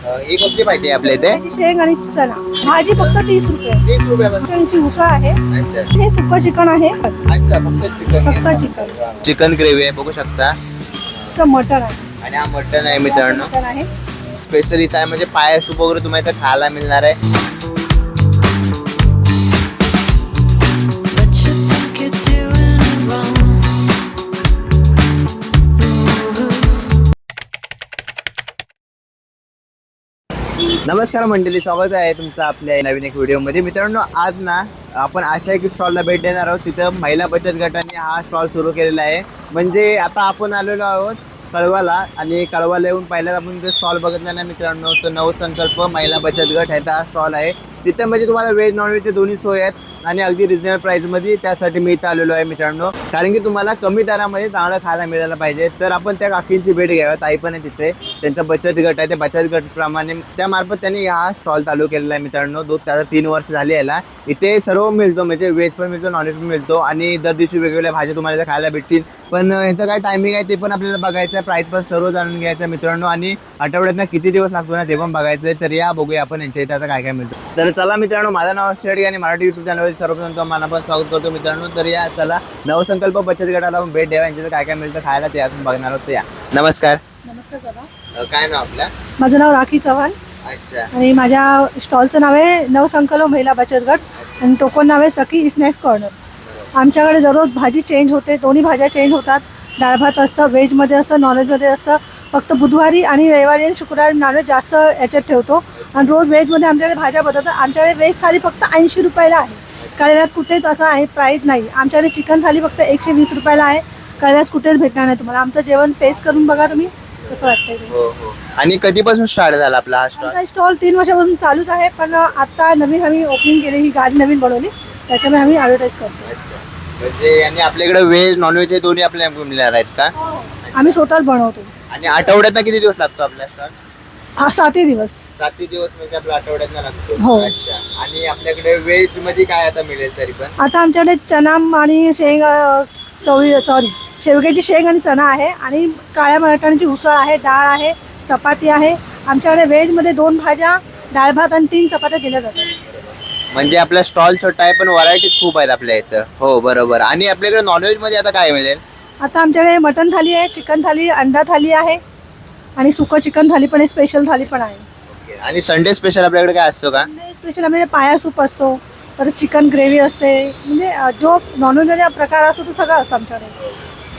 ही कोणती भाजी आहे आपल्या इथे? शेंग आणि चणा भाजी फक्त 30 रुपये. 30 रुपयापासून. चिकनची उसळ आहे. अच्छा हे सुकं चिकन आहे. अच्छा, फक्त चिकन. फक्त चिकन. चिकन ग्रेव्ही आहे, बघू शकता. तर मटण आहे. आणि हा मटन आहे मित्रांनो. मटण आहे. स्पेशल इथं आहे, म्हणजे पाया सूप वगैरे तुम्हाला इथं खायला मिळणार आहे. नमस्कार मंडळी, स्वागत आहे तुमचं आपल्या नवीन एक व्हिडिओमध्ये. मित्रांनो, आज ना आपण अशा एक स्टॉलला भेट देणार आहोत. तिथं महिला बचत गटाने हा स्टॉल सुरू केलेला आहे. म्हणजे आता आपण आलेलो आहोत कळवाला, आणि कळवाला येऊन पहिल्याच आपण जो स्टॉल बघितला ना मित्रांनो, तो नवसंकल्प महिला बचत गट ह्याचा हा स्टॉल आहे. तिथं म्हणजे तुम्हाला व्हेज नॉनव्हेजचे दोन्ही सोय आहेत आणि अगदी रिजनेबल प्राईसमध्ये. त्यासाठी मी इथं आलेलो आहे मित्रांनो, कारण की तुम्हाला कमी दरामध्ये चांगलं खायला मिळायला पाहिजे. तर आपण त्या काकींची भेट घ्यावी. ताई पण आहे तिथे, त्यांचा बचत गट आहे. त्या बचत गटप्रमाणे त्यामार्फत त्यांनी हा स्टॉल चालू केलेला आहे मित्रांनो. त्याला 3 वर्ष झाली याला. इथे सर्व मिळतो, म्हणजे व्हेज पण मिळतो, नॉनव्हेज पण मिळतो, आणि दर दिवशी वेगवेगळ्या भाज्या तुम्हाला खायला भेटतील. पण ह्याचं काय टायमिंग आहे ते पण आपल्याला बघायचं आहे, प्राईस पण सर्व जाणून घ्यायचं मित्रांनो, आणि आठवड्यातनं किती दिवस लागतो ना ते पण बघायचं आहे. तर या बघूया आपण यांच्या इथे आता काय काय मिळतं. तर चला मित्रांनो, माझं नाव शेडी आणि मराठी युट्यूब चॅनलवर सर्वप्रथम तुम्हाला पण स्वागत करतो मित्रांनो. तर या चला नवसंकल्प बचत गटाला आपण भेट द्यावा, यांच्यात काय काय मिळतं खायला ते आपण बघणार आहोत. या नमस्कार. नमस्कार दादा. काय नाव आपलं? माझं नाव राखी चव्हाण. अच्छा. आणि माझ्या स्टॉलचं नाव आहे नवसंकल्प महिला बचत गट, आणि टोकन नाव आहे सखी स्नॅक्स कॉर्नर. आमच्याकडे दररोज भाजी चेंज होते, दोन्ही भाज्या चेंज होतात. डाळ भात असतं, व्हेजमध्ये असतं, नॉनव्हेजमध्ये असतं. फक्त बुधवारी आणि रविवारी आणि शुक्रवारी नॉनव्हेज जास्त याच्यात ठेवतो, आणि रोज व्हेजमध्ये आमच्याकडे भाज्या बदलतात. आमच्याकडे व्हेज थाली फक्त 80 रुपयाला आहे. कळव्यात कुठेच असं आहे प्राईस नाही. आमच्याकडे चिकन थाली फक्त 120 रुपयाला आहे. कळव्यात कुठेच भेटणार नाही तुम्हाला. आमचं जेवण टेस्ट करून बघा तुम्ही, कसं वाटतंय ते. हो हो. आणि कधीपासून स्टार्ट झाला आपला हा स्टॉल? आमचा स्टॉल 3 वर्षापासून चालूच आहे, पण आता नवीन आम्ही ओपनिंग केली, ही गाडी नवीन बनवली, त्याच्यामुळे आम्ही ॲडव्हर्टाईज करतो. अच्छा, म्हणजे आणि आपल्याकडे व्हेज नॉनव्हेज हे दोन्ही आपल्याला मिळणार आहेत का? आम्ही स्वतःच बनवतो. आणि आठवड्यात किती दिवस लागतो आपला स्टॉल? 7 दिवस. 7 दिवस म्हणजे आपल्या आठवड्यात लागतो. हो. अच्छा. आणि आपल्याकडे व्हेज मध्ये काय आता मिळेल तरी पण? आता आमच्याकडे चना आणि शेंग शेवग्याची शेंग आणि चना आहे, आणि काळ्या मटाण्याची उसळ आहे, डाळ आहे, चपाती आहे. आमच्याकडे व्हेजमध्ये 2 भाज्या, डाळ भात आणि 3 चपात्या दिल्या जातात. म्हणजे आपला स्टॉल छोटा आहे पण व्हरायटीज खूप आहेत आपल्या इथं. हो बरोबर. आणि आपल्याकडे नॉनव्हेज मध्ये आता काय मिळेल? आता आमच्याकडे मटन थाली आहे, चिकन थाली, अंडा थाली आहे, आणि सुकं चिकन थाली पण आहे, स्पेशल थाली पण आहे. ओके. आणि संडे स्पेशल आपल्याकडे काय असतो का? स्पेशल आमच्याकडे पाया सूप असतो, परत चिकन ग्रेव्ही असते, म्हणजे जो नॉनव्हेजचा प्रकार असतो तो सगळं असतं आमच्याकडे.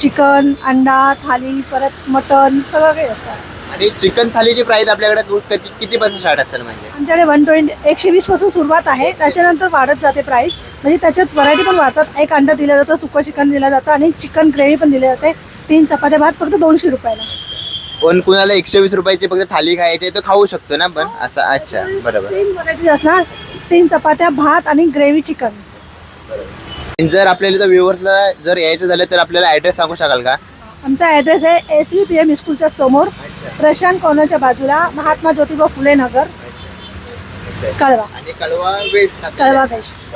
चिकन, अंडा थाली, परत मटन, सगळं काही असतं. आणि चिकन थालीची प्राइस आपल्याकडे किती पासून स्टार्ट असेल? म्हणजे आमच्याकडे 120 पासून सुरुवात आहे, त्याच्यानंतर वाढत जाते प्राइस. म्हणजे त्याच्यात व्हरायटी पण वाढतात. एक अंडा दिलं जातं, सुकं चिकन दिलं जातं, आणि चिकन ग्रेव्ही पण दिली जाते. 3 चपात्या भात फक्त 200 रुपयाला. पण कुणाला 120 रुपयाची फक्त थाली खायची तर खाऊ शकतो ना पण असं? अच्छा बरोबर. 3 व्हरायटी असणार, 3 चपात्या भात आणि ग्रेव्ही चिकन. जर आपल्याला इथं व्ह्यूअर्सला जर यायचं झालं तर आपल्याला ॲड्रेस सांगू शकाल का? आमचा ॲड्रेस आहे SVPM स्कूलच्या समोर, प्रशांत कॉर्नरच्या बाजूला, महात्मा ज्योतिबा फुले नगर, कळवा. आणि कळवा वेस्ट. कळवा वेस्ट.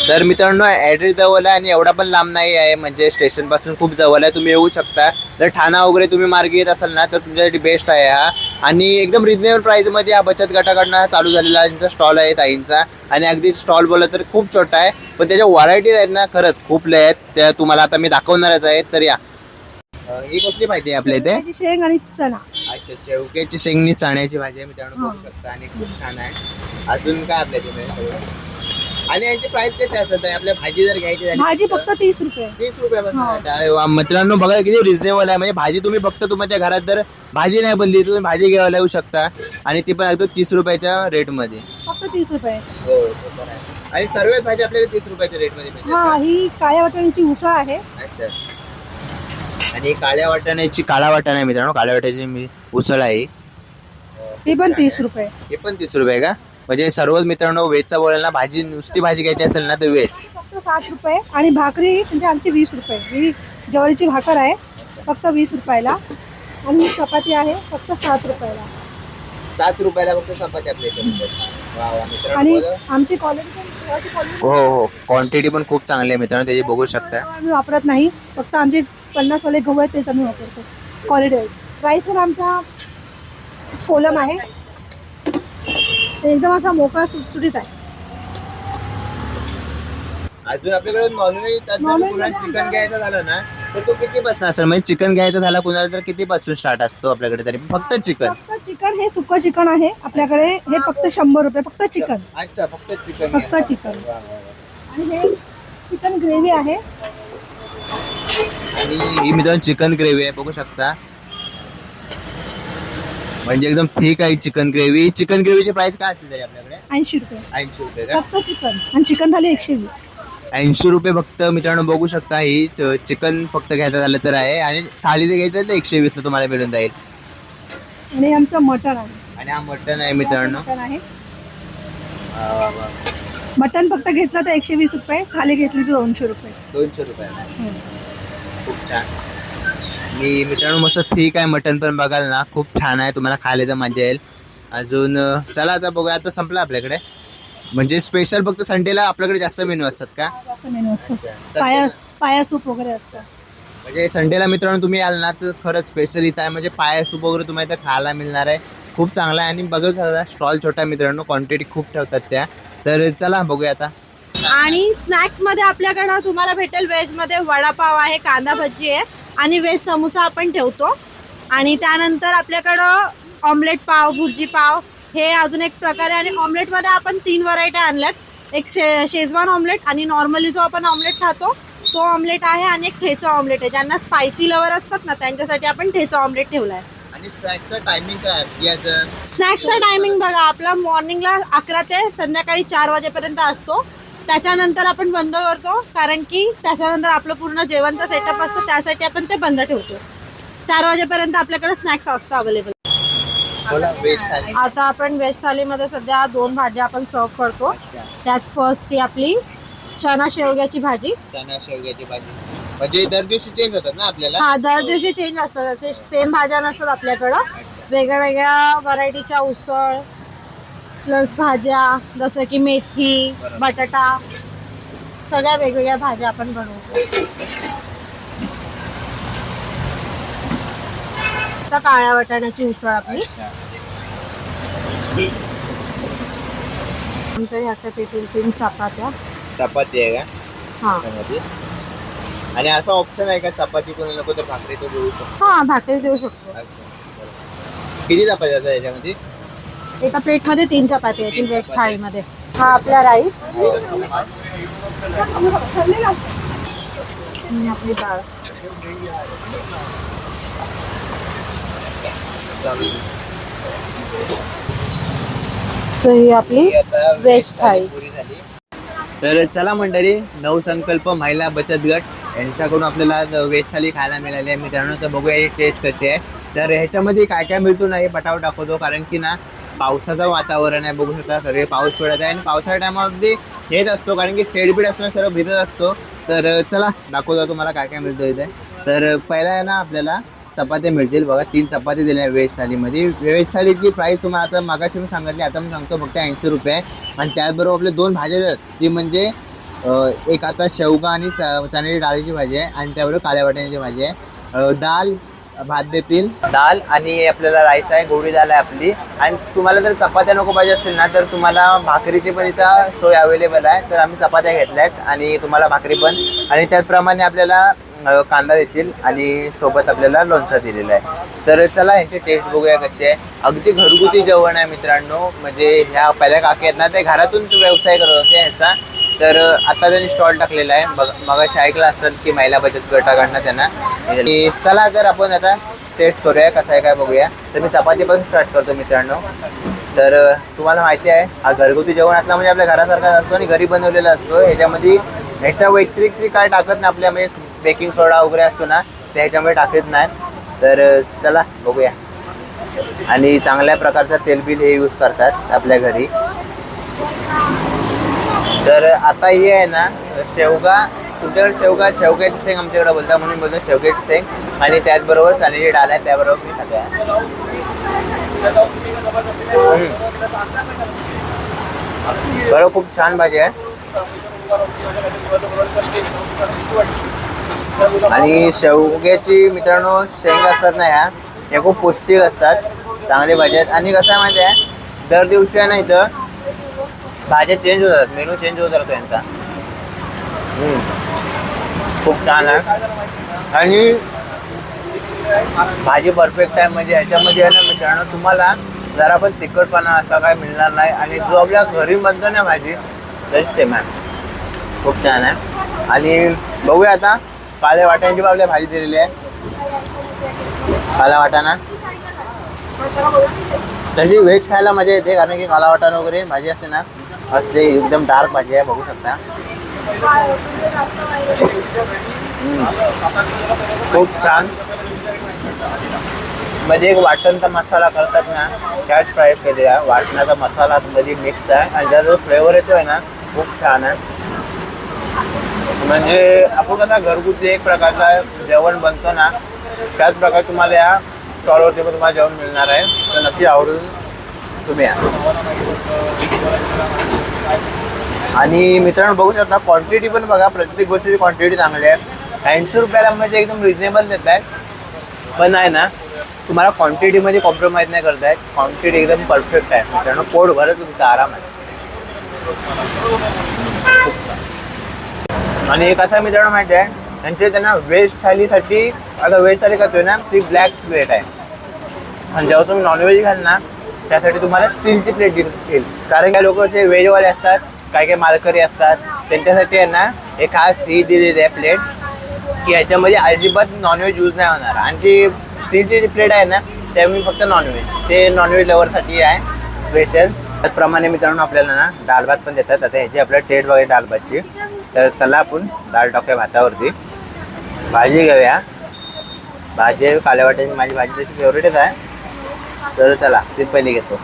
तर मित्रांनो, ॲड्रेस जवळ आहे आणि एवढा पण लांब नाही आहे, म्हणजे स्टेशन पासून खूप जवळ आहे. तुम्ही येऊ शकता. जर ठाणा वगैरे तुम्ही मार्गे येत असाल ना तर तुमच्यासाठी बेस्ट आहे हा. आणि एकदम रिजनेबल प्राईसमध्ये हा बचत गटाकडनं चालू झालेला त्यांचा स्टॉल आहे ताईंचा. आणि अगदी स्टॉल बोलला तर खूप छोटा आहे, पण त्याच्या व्हरायटीज आहेत ना खरंच खूप लय आहेत. त्या तुम्हाला आता मी दाखवणारच आहे. तर या ही कुठली माहिती आहे आपल्या इथे? शेंग आणि चणा. अच्छा, शेवग्याची शेंगणी चण्याची भाजी आहे मित्रांनो, बघू शकता. आणि खूप छान आहे. अजून काय आपल्या इथे? आणि यांची प्राइस कशी असत आहे? आपल्या भाजी जर घ्यायची झाली भाजी फक्त 30 रुपये. 30 रुपयापासून. अरे वा मित्रांनो, बघा किती रिजनेबल आहे. म्हणजे भाजी तुम्ही फक्त तुमच्या घरात जर भाजी नाही बनली तुम्ही भाजी घ्यायला येऊ शकता, आणि ती पण अगदी 30 रुपयाच्या रेट मध्ये. फक्त 30 रुपये. हो. आणि सर्व भाजी आपल्याला 30 रुपयाच्या रेट मध्ये मिळते. हा, ही काळ्या वाटाण्याची उसळ आहे. अच्छा. आणि काळ्या वाटाण्याची काळा वाटाणा आहे मित्रांनो, काळ्या वाटाण्याची उसळ आहे. ही पण 30 रुपये. हे पण 30 रुपये का? म्हणजे सर्वच मित्रांनो व्हेजचा बोलायला ना, भाजी नुसती भाजी घ्यायची असेल ना तर व्हेज फक्त 60 रुपये. आणि भाकरी म्हणजे आमची 20 रुपये. ही ज्वारीची भाकर आहे फक्त 20 रुपयाला, आणि ही चपाती आहे फक्त 7 रुपयाला. 7 रुपयाला फक्त चपाती आपल्या इथे. वा वा मित्रांनो. आणि आमची क्वालिटी पण हो हो, क्वांटिटी पण खूप चांगली आहे मित्रांनो, त्याची बघू शकता. आम्ही वापरत नाही, फक्त आमचे 50 वाले गहू आहेत तेच आम्ही वापरतो. क्वालिटी आहे. प्राईस पण आमचा कोलम आहे. ते एकदम असा मोकळा सुटसुटीत आहे. अजून आपल्याकडे नॉनव्हेज Non-veg कुणाला मध्ये चिकन घ्यायचं झालं ना तर तो किती पासून असेल, म्हणजे चिकन घ्यायचं झाला कुणाला तर किती पासून स्टार्ट असतो आपल्याकडे तरी फक्त चिकन? फक्त चिकन, हे सुकं चिकन आहे आपल्याकडे, हे फक्त 100 रुपये फक्त चिकन. अच्छा फक्त चिकन फक्त चिकन. आणि हे चिकन ग्रेव्ही आहे. आणि ही मित्रांनो चिकन ग्रेव्ही आहे, बघू शकता. म्हणजे एकदम ठीक आहे चिकन ग्रेव्ही. चिकन ग्रेव्हीची प्राइस काय असेल तरी आपल्याकडे? 80 रुपये 80 रुपये का? फक्त चिकन. आणि चिकन थाली 120. 80 रुपये फक्त मित्रांनो, बघू शकता. ही चिकन फक्त घ्यायचं झालं तर आहे, आणि थाली जर घ्यायचं तर 120 ला तुम्हाला मिळून जाईल. आणि आमचं मटण आहे. आणि हा मटन आहे मित्रांनो. मटण आहे. मटण फक्त घेतलं तर 120 रुपये, थाली घेतली तर 200 रुपये. 200 रुपये. खूप छान. आणि मित्रांनो मस्त ठीक आहे, मटन पण बघाल ना खूप छान आहे, तुम्हाला खायला तर मजा येईल. अजून चला आता बघूया. आता संपलं आपल्याकडे, म्हणजे स्पेशल फक्त संडेला आपल्याकडे जास्त मेनू असतात का? जास्त मेनू असतो. पाया सूप वगैरे असतं. म्हणजे संडेला मित्रांनो तुम्ही याल ना तर खरंच स्पेशल इथं आहे, म्हणजे पाया सूप वगैरे तुम्हाला इथं खायला मिळणार आहे. खूप चांगला आहे. आणि बघू शकता स्टॉल छोटा मित्रांनो, क्वांटिटी खूप ठेवतात त्या. तर चला बघूया आता. आणि स्नॅक्स मध्ये आपल्याकडं तुम्हाला भेटेल, व्हेज मध्ये वडापाव आहे, कांदा भजी आहे, आणि व्हेज समोसा आपण ठेवतो. आणि त्यानंतर आपल्याकडं ऑमलेट पाव, भुर्जी पाव हे अजून एक प्रकार आहे. आणि ऑमलेट मध्ये आपण 3 व्हरायटी आणल्यात. एक शेजवान ऑमलेट, आणि नॉर्मली जो आपण ऑमलेट खातो तो ऑमलेट आहे, आणि एक ठेचा ऑमलेट आहे. ज्यांना स्पायसी लवर असतात ना त्यांच्यासाठी आपण ठेचा ऑमलेट ठेवलाय. आणि स्नॅक्सचा टायमिंग काय आहे? स्नॅक्सचा टायमिंग बघा, आपला मॉर्निंगला 11 ते संध्याकाळी 4 वाजेपर्यंत असतो. त्याच्यानंतर आपण बंद करतो, कारण की त्याच्यानंतर आपलं पूर्ण जेवणचा सेटअप असतो, त्यासाठी आपण ते बंद ठेवतो. 4 वाजेपर्यंत आपल्याकडे स्नॅक्स असतो अवेलेबल. व्हेज थाली. आता आपण व्हेज थालीमध्ये सध्या 2 भाज्या आपण सर्व करतो. त्यात फर्स्ट ही आपली चना शेवग्याची भाजी. चना शेवग्याची भाजी म्हणजे दर दिवशी चेंज होतात ना आपल्याला? हा, दर दिवशी चेंज असतात, सेम भाज्या नसतात आपल्याकडं. वेगळ्या वेगळ्या व्हरायटीच्या उसळ प्लस भाज्या, जसं की मेथी, बटाटा, सगळ्या वेगवेगळ्या भाज्या आपण बनवतो. आता काळ्या वाटाण्याची उसळ आपली. आमच्या ह्याच्या पेटील 3 चपात्या. चपाती आहे का? हा त्यामध्ये? आणि असा ऑप्शन आहे का चपाती कोणी नको तर भाकरी तो देऊ शकतो? हा, भाकरी देऊ शकतो. अच्छा. किती चपाती जातात याच्यामध्ये? एका प्लेटमध्ये 3 चपात्या येतील व्हेज थाळीमध्ये. हा आपला राईस, आपली डाळ. सो ही आपली व्हेज थाळी. तर चला मंडळी, नवसंकल्प महिला बचत गट यांच्याकडून आपल्याला व्हेज थाली खायला मिळाली आहे मित्रांनो. तर बघूया ही टेस्ट कशी आहे. तर ह्याच्यामध्ये काय काय मिळतो ना हे पटावर दाखवतो, कारण की ना पावसाचं वातावरण आहे, बघू शकता सगळे पाऊस पडत आहे. आणि पावसाच्या टायमामध्ये हेच असतो, कारण की शेडबीड असतो, सर्व भिजत असतो. तर चला दाखवतो तुम्हाला काय काय मिळतो इथे. तर पहिला आहे ना आपल्याला चपात्या मिळतील बघा. 3 चपाती दिल्या व्हेज थालीमध्ये. व्हेज थालीची प्राईस तुम्हाला आता मागाशी मी सांगितली, आता मी सांगतो फक्त 80 रुपये. आणि त्याचबरोबर आपले 2 भाज्या आहेत, ती म्हणजे एक आता शेवगा आणि चण्याची डाळीची भाजी आहे, आणि त्याबरोबर काळ्या वाटाण्याची भाजी आहे. डाळ भात देतील, डाळ आणि आपल्याला राईस आहे, गोडी डाळ आहे आपली. आणि तुम्हाला जर चपात्या नको पाहिजे असतील ना तर तुम्हाला भाकरीची पण इथं सोय अवेलेबल आहे. तर आम्ही चपात्या घेतल्या आहेत आणि तुम्हाला भाकरी पण. आणि त्याचप्रमाणे आपल्याला कांदा देतील, आणि सोबत आपल्याला लोणचं दिलेलं आहे. तर चला ह्याची टेस्ट बघूया कशी आहे. अगदी घरगुती जेवण आहे मित्रांनो. म्हणजे ह्या पहिल्या काकी आहेत ना, ते घरातून व्यवसाय करत होते ह्याचा. तर आता त्यांनी स्टॉल टाकलेला आहे. मगाशी ऐकलं असतं की महिला बचत गटाकडनं त्यांना. चला तर आपण आता टेस्ट करूया कसं आहे काय बघूया. तर मी चपातीपासून स्टार्ट करतो मित्रांनो. तर तुम्हाला माहिती आहे हा घरगुती जेवण असला म्हणजे आपल्या घरासारखा असतो आणि घरी बनवलेला असतो. ह्याच्यामध्ये ह्याच्या व्यतिरिक्त काय टाकत नाही आपल्या, म्हणजे बेकिंग सोडा वगैरे असतो ना ते ह्याच्यामध्ये टाकत नाही. तर चला बघूया. आणि चांगल्या प्रकारचा तेलबिल हे यूज करतात आपल्या घरी. तर आता ही आहे ना शेवगा, तुमच्याकडे शेवग्याची शेंग आमच्याकडे बोलता, म्हणून बोलतो शेवग्याची शेंग. आणि त्याचबरोबर चण्याची डाळ आहे, त्याबरोबर मी खाते. बरोबर खूप छान भाजी आहे. आणि शेवग्याची मित्रांनो शेंग असतात ना ह्या खूप पौष्टिक असतात, चांगली भाजी आहेत. आणि कसं आहे माहिती आहे दर दिवशी आहे ना इथं भाज्या चेंज होतात, मेनू चेंज होत राहतो यांचा. खूप छान आहे आणि भाजी परफेक्ट आहे. म्हणजे ह्याच्यामध्ये आहे ना मित्रांनो तुम्हाला जरा पण तिखटपणा असा काय मिळणार नाही आणि जो आपल्या घरी बनतो ना भाजी तशीच सेम आहे. खूप छान आहे. आणि बघूया आता काळ्या वाटाण्याची पण आपल्या भाजी दिलेली आहे. काला वाटाणा तशी व्हेज खायला मजा येते कारण की काला वाटाणा वगैरे भाजी असते ना असते एकदम डार्क भाजी आहे, बघू शकता. खूप छान. म्हणजे एक वाटणचा मसाला करतात ना त्याच फ्राय केलेला वाटणाचा मसाला मध्ये मिक्स आहे आणि त्याचा जो फ्लेवर येतोय ना खूप छान आहे. म्हणजे आपण आता घरगुती एक प्रकारचा जेवण बनतो ना त्याच प्रकारे तुम्हाला या स्टॉलवरती पण तुम्हाला जेवण मिळणार आहे. तर नक्की आवडून तुम्ही या. आणि मित्रांनो बघू शकता क्वांटिटी पण बघा, प्रत्येक गोष्टीची क्वांटिटी चांगली आहे. 80 रुपयाला म्हणजे एकदम रिजनेबल देत आहे पण आहे ना तुम्हाला क्वांटिटीमध्ये कॉम्प्रोमाइज नाही करत आहे. क्वांटिटी एकदम परफेक्ट आहे मित्रांनो, पोट भरत तुमचा आराम आहे. आणि एक असा मित्रांनो माहिती आहे त्यांचे त्यांना व्हेज थालीसाठी आता व्हेज थाली करतोय ना ती ब्लॅक प्लेट आहे आणि जेव्हा तुम्ही नॉनव्हेज घाल ना त्यासाठी तुम्हाला स्टीलची प्लेट देईल. कारण काही लोक जे व्हेजवाले असतात काही काही मालकरी असतात त्यांच्यासाठी आहे ना एक खास ही दिलेली आहे प्लेट की ह्याच्यामध्ये अजिबात नॉनव्हेज यूज नाही होणार. आणि ती स्टीलची जी प्लेट आहे ना त्यामुळे फक्त नॉनव्हेज ते नॉनव्हेज लवरसाठी आहे स्पेशल. त्याचप्रमाणे मित्रांनो आपल्याला ना डाळ भात पण देतात. आता ह्याची आपल्याला टेस्ट वगैरे डाळ भातची. तर चला आपण डाळ टाकूया भातावरती. भाजी घेऊया. भाजी काल्या वाटाण्याची माझी भाजी तशी फेवरेटच आहे. तर चला तीच पहिली घेतो.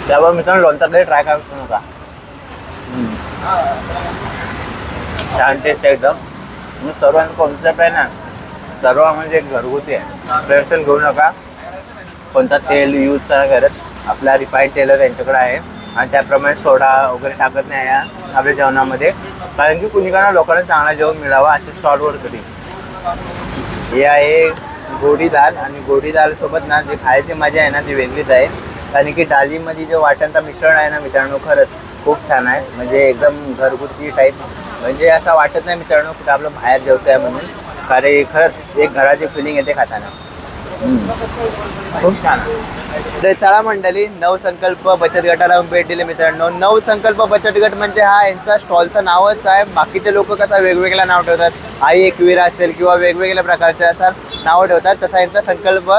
त्यावर मित्रांनो लोणचा तरी ट्राय करू नका. छान टेस्ट आहे एकदम. सर्व कॉन्सेप्ट आहे ना सर्व म्हणजे घरगुती आहे. टेन्शन घेऊ नका. कोणता तेल यूज करा करत. आपला रिफाईंड तेल त्यांच्याकडे आहे आणि त्याप्रमाणे सोडा वगैरे टाकत नाही आपल्या जेवणामध्ये कारण की कुणीकडे लोकांना चांगला जेवण मिळावा अशा स्टॉलवर तरी. हे आहे गोडी दाल आणि गोडी दालसोबत ना जे खायची मजा आहे ना ती वेगळीच आहे. कारण की डाळीमध्ये जे वाटणचा मिश्रण आहे ना मित्रांनो खरंच खूप छान आहे. म्हणजे एकदम घरगुती टाईप. म्हणजे असं वाटत नाही मित्रांनो कुठं आपलं बाहेर जेवतो आहे म्हणून. कारण खरंच एक घराची फिलिंग येते खाताना. खूप छान. तर चला मंडळी नवसंकल्प बचत गटाला भेट दिली मित्रांनो. नवसंकल्प बचत गट म्हणजे हा यांचा स्टॉलचं नावच आहे. बाकीचे लोक कसं वेगवेगळं नाव ठेवतात. आई एकवीर असेल किंवा वेगवेगळ्या प्रकारचे असं नाव ठेवतात तसा यांचा संकल्प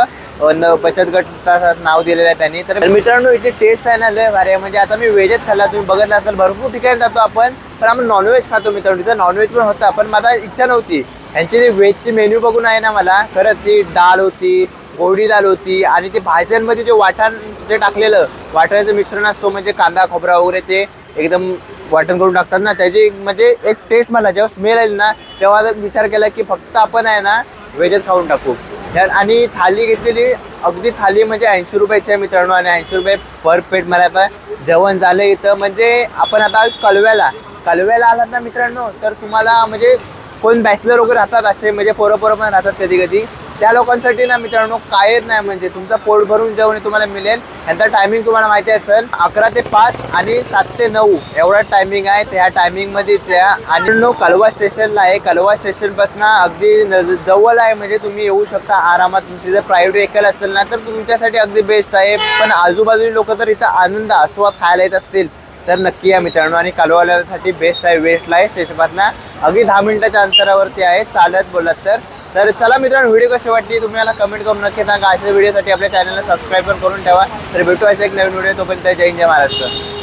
बचत गटाचं नाव दिलेलं आहे त्यांनी. तर मित्रांनो इथे टेस्ट आहे ना लय भारी आहे. म्हणजे आता मी व्हेजच खाल्ला तुम्ही बघत असाल भरपूर ठिकाणी जातो आपण पण आपण नॉनव्हेज खातो मित्रांनो. तिथं नॉनव्हेज पण होता पण माझा इच्छा नव्हती. यांची जी व्हेजची मेन्यू बघून आहे ना मला खरंच ती डाळ होती गोडी दाल होती आणि ते भाज्यांमध्ये जे वाटण जे टाकलेलं वाटणाचं मिश्रण असतो म्हणजे कांदा खोबरा वगैरे ते एकदम वाटण करून टाकतात ना त्याची म्हणजे एक टेस्ट मला जेव्हा स्मेल आली ना तेव्हा विचार केला की फक्त आपण आहे ना व्हेजच खाऊन टाकू. आणि थाली घेतलेली अगदी थाली म्हणजे 80 रुपयाची आहे मित्रांनो आणि 80 रुपये पर प्लेट मला आता जेवण झालं इथं. म्हणजे आपण आता कलव्याला आलात ना मित्रांनो तर तुम्हाला म्हणजे कोण बॅचलर वगैरे राहतात असे म्हणजे पोरं पण राहतात कधी कधी त्या लोकांसाठी ना मित्रांनो कायच नाही म्हणजे तुमचं पोट भरून जेवण तुम्हाला मिळेल. यांचा टायमिंग तुम्हाला माहिती असेल 11 ते 5 आणि 7 ते 9 एवढा टायमिंग आहे. त्या टायमिंगमध्येच या. आणि कलवा स्टेशनला आहे. कलवा स्टेशनपासून अगदी जवळ आहे म्हणजे तुम्ही येऊ शकता आरामात. तुमची जर प्रायव्हेट व्हेकल असेल ना तर तुमच्यासाठी अगदी बेस्ट आहे. पण आजूबाजूची लोक तर इथं आनंद आस्वाद खायला येत असतील तर नक्की या मित्रांनो. आणि कालवाल्यासाठी बेस्ट आहे वेस्टला आहे स्टेशनपासून अगदी 10 मिनिटाच्या अंतरावरती आहे चालत बोलत तर चला मित्रांनो व्हिडिओ कशी वाटली तुम्ही मला कमेंट करून नक्की सांगा. अशा व्हिडिओसाठी आपल्या चॅनलला सबस्क्राईब पण करून ठेवा. तर भेटू असं एक नवीन व्हिडिओ. तोपर्यंत जय हिंद जय महाराष्ट्र.